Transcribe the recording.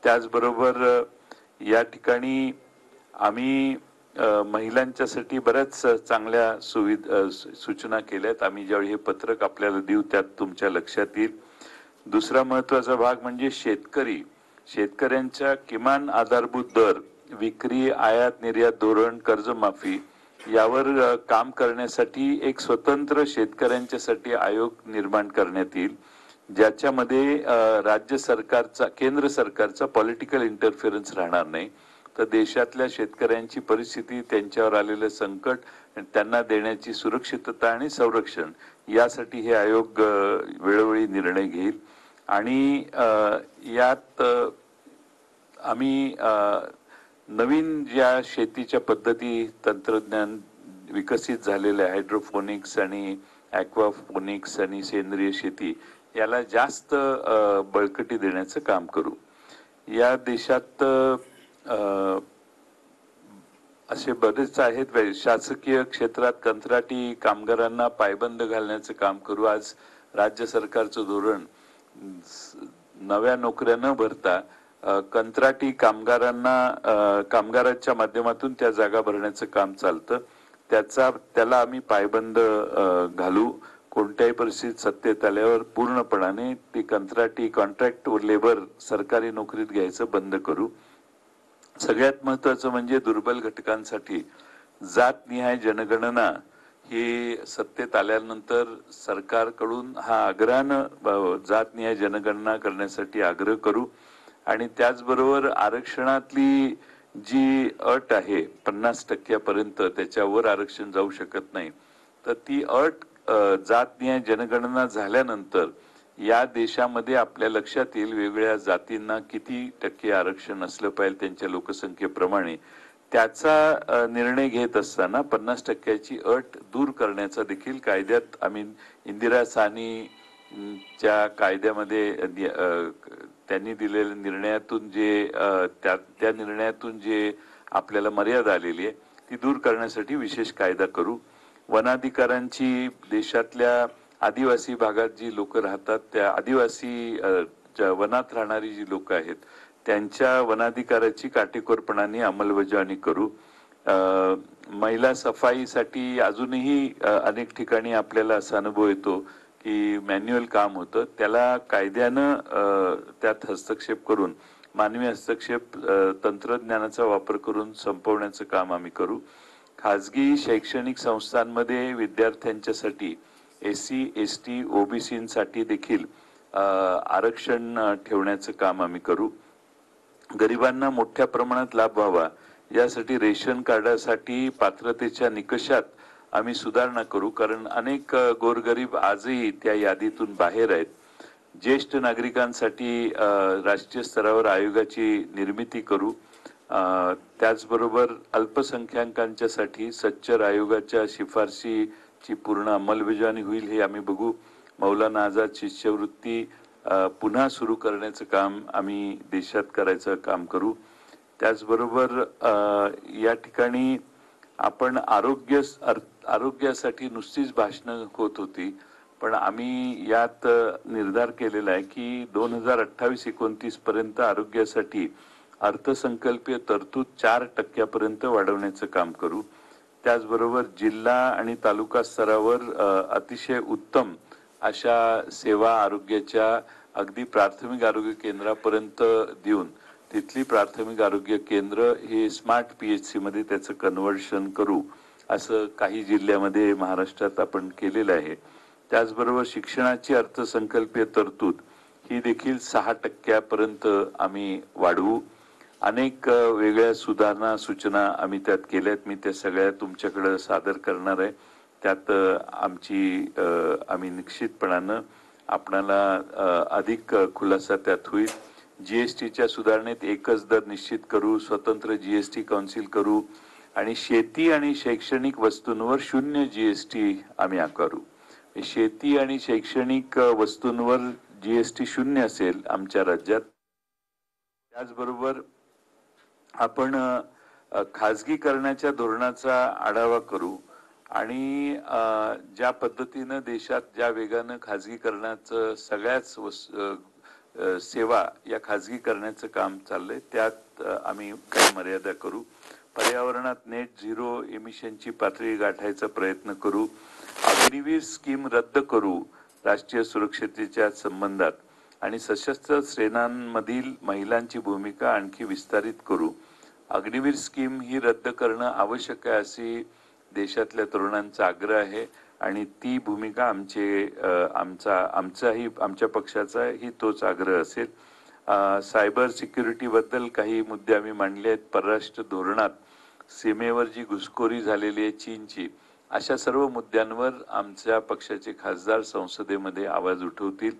त्याचबरोबर या ठिकाणी आम्ही महिलांच्यासाठी बऱ्याच चांगल्या सूचना केल्यात। आम्ही ज्यावेळी हे पत्रक आपल्याला देऊ त्यात तुमच्या लक्षात येईल। दुसरा महत्त्वाचा भाग म्हणजे शेतकऱ्यांच्या किमान आधारभूत दर, विक्री, आयात निर्यात धोरण, कर्जमाफी यावर काम करण्यासाठी एक स्वतंत्र शेतकऱ्यांच्यासाठी आयोग निर्माण करण्यात येईल, ज्याच्यामध्ये राज्य सरकारचा, केंद्र सरकारचा पॉलिटिकल इंटरफेरन्स राहणार नाही। तर देशातल्या शेतकऱ्यांची परिस्थिती, त्यांच्यावर आलेले संकट, त्यांना देण्याची सुरक्षितता आणि संरक्षण यासाठी हे आयोग वेळोवेळी निर्णय घेईल। आणि यात आम्ही नवीन ज्या शेतीच्या पद्धती, तंत्रज्ञान विकसित झालेले हायड्रोपोनिक्स आणि ॲक्वापोनिक्स आणि सेंद्रिय शेती याला जास्त बळकटी देण्याचं काम करू। या देशात असे बरेच आहेत। शासकीय क्षेत्रात कंत्राटी कामगारांना पायबंद घालण्याचं काम करू। आज राज्य सरकारचं धोरण नव्या नोकऱ्या न भरता कंत्राटी कामगारांच्या माध्यमातून त्या जागा भरण्याचं काम चालतं। त्याला आम्ही पायबंद घालू। कोणत्याही परिस्थितीत सत्तेत आल्यावर पूर्णपणाने ती कंत्राटी कॉन्ट्रॅक्ट लेबर सरकारी नोकरीत घ्यायचं बंद करू। सगळ्यात महत्त्वाचं म्हणजे दुर्बल घटकांसाठी जातनिहाय जनगणना ही सत्तेत आल्यानंतर सरकारकडून हा आग्रहानं जातनिहाय जनगणना करण्यासाठी आग्रह करू। आणि त्याचबरोबर आरक्षणातली जी अट आहे 50% पर्यंत, त्याच्यावर आरक्षण जाऊ शकत नाही, तर ती अट जातनिहाय जनगणना झाल्यानंतर या देशामध्ये आपल्या लक्षात येईल वेगवेगळ्या जातींना किती टक्के आरक्षण असलं पाहिजे त्यांच्या लोकसंख्येप्रमाणे। त्याचा निर्णय घेत असताना 50%ची अट दूर करण्याचा देखील कायद्यात आम्ही इंदिरा साहनीच्या कायद्यामध्ये त्यांनी दिलेल्या निर्णयातून त्या निर्णयातून जे आपल्याला मर्यादा आलेली आहे ती दूर करण्यासाठी विशेष कायदा करू। वनाधिकारांची देशातल्या आदिवासी भागात जी लोक राहतात, त्या आदिवासी वनात राहणारी जी लोक आहेत त्यांच्या वनाधिकाराची काटेकोरपणाने अंमलबजावणी करू। महिला सफाईसाठी अजूनही अनेक ठिकाणी आपल्याला असा अनुभव येतो की मॅन्युअल काम होतं, त्याला कायद्यानं त्यात हस्तक्षेप करून, मानवी हस्तक्षेप तंत्रज्ञानाचा वापर करून संपवण्याचं काम आम्ही करू। खाजगी शैक्षणिक संस्थांमध्ये विद्यार्थ्यांच्यासाठी SC, ST, OBCसाठी देखील आरक्षण ठेवण्याचं काम आम्ही करू। गरिबांना मोठ्या प्रमाणात लाभ व्हावा यासाठी रेशन कार्डासाठी पात्रतेच्या निकषात आम्ही सुधारणा करू, कारण अनेक गोरगरीब आजही त्या यादीतून बाहेर आहेत। ज्येष्ठ नागरिकांसाठी राष्ट्रीय स्तरावर आयोगाची निर्मिती करू। त्याचबरोबर अल्पसंख्याकांच्यासाठी सच्चर आयोगाच्या शिफारशीची पूर्ण अंमलबजावणी होईल हे आम्ही बघू। मौलाना आझाद शिष्यवृत्ती पुन्हा सुरू करण्याचं काम आम्ही देशात करायचं काम करू। त्याचबरोबर या ठिकाणी आपण आरोग्यासाठी नुसतीच भाषणं होत होती, पण आम्ही यात निर्धार केलेला आहे की 2028-29 पर्यंत आरोग्यासाठी अर्थसंकल्पीय तरतूद 4% पर्यंत वाढवण्याचं काम करू। त्याचबरोबर जिल्हा आणि तालुका स्तरावर अतिशय उत्तम अशा सेवा आरोग्याच्या अगदी प्राथमिक आरोग्य केंद्रापर्यंत देऊन तिथली प्राथमिक आरोग्य केंद्र हे स्मार्ट PHC मध्ये त्याचं कन्व्हर्शन करू, असं काही जिल्ह्यामध्ये महाराष्ट्रात आपण केलेलं आहे। त्याचबरोबर शिक्षणाची अर्थसंकल्पीय तरतूद ही देखील 6% पर्यंत आम्ही वाढवू। अनेक वेगळ्या सुधारणा सूचना आम्ही त्यात केल्यात, मी त्या सगळ्या तुमच्याकडे सादर करणार आहे। त्यात आम्ही निश्चितपणानं आपणाला अधिक खुलासा त्यात होईल। GSTच्या सुधारणेत एकच दर निश्चित करू, स्वतंत्र GST काउन्सिल करू आणि शेती आणि शैक्षणिक वस्तूंवर 0 GST आम्ही आकारू। शेती आणि शैक्षणिक वस्तूंवर GST 0 असेल आमच्या राज्यात। त्याचबरोबर आपण खाजगीकरणाच्या धोरणाचा आढावा करू आणि ज्या पद्धतीनं देशात ज्या वेगानं खाजगीकरणाचं सगळ्याच सेवा या खाजगी करण्याचं काम चाललंय. त्यात आम्ही काही मर्यादा करू. पर्यावरणात नेट झिरो एमिशनची पातळी गाठायचा प्रयत्न करू. अग्निवीर स्कीम रद्द करू राष्ट्रीय सुरक्षेच्या संबंधात आणि सशस्त्र सेनांमधील महिलांची भूमिका आणखी विस्तारित करू. अग्निवीर स्कीम ही रद्द करणं आवश्यक आहे अशी देशातल्या तरुणांचा आग्रह आहे आणि ती भूमिका आमच्या पक्षाचाही तोच आग्रह असेल. सायबर सिक्युरिटी बद्दल काही मुद्दे आम्ही मांडले आहेत. परराष्ट्र धोरणात सीमेवर जी घुसखोरी झालेली आहे चीनची, अशा सर्व मुद्द्यांवर आमच्या पक्षाचे खासदार संसदेमध्ये आवाज उठवतील.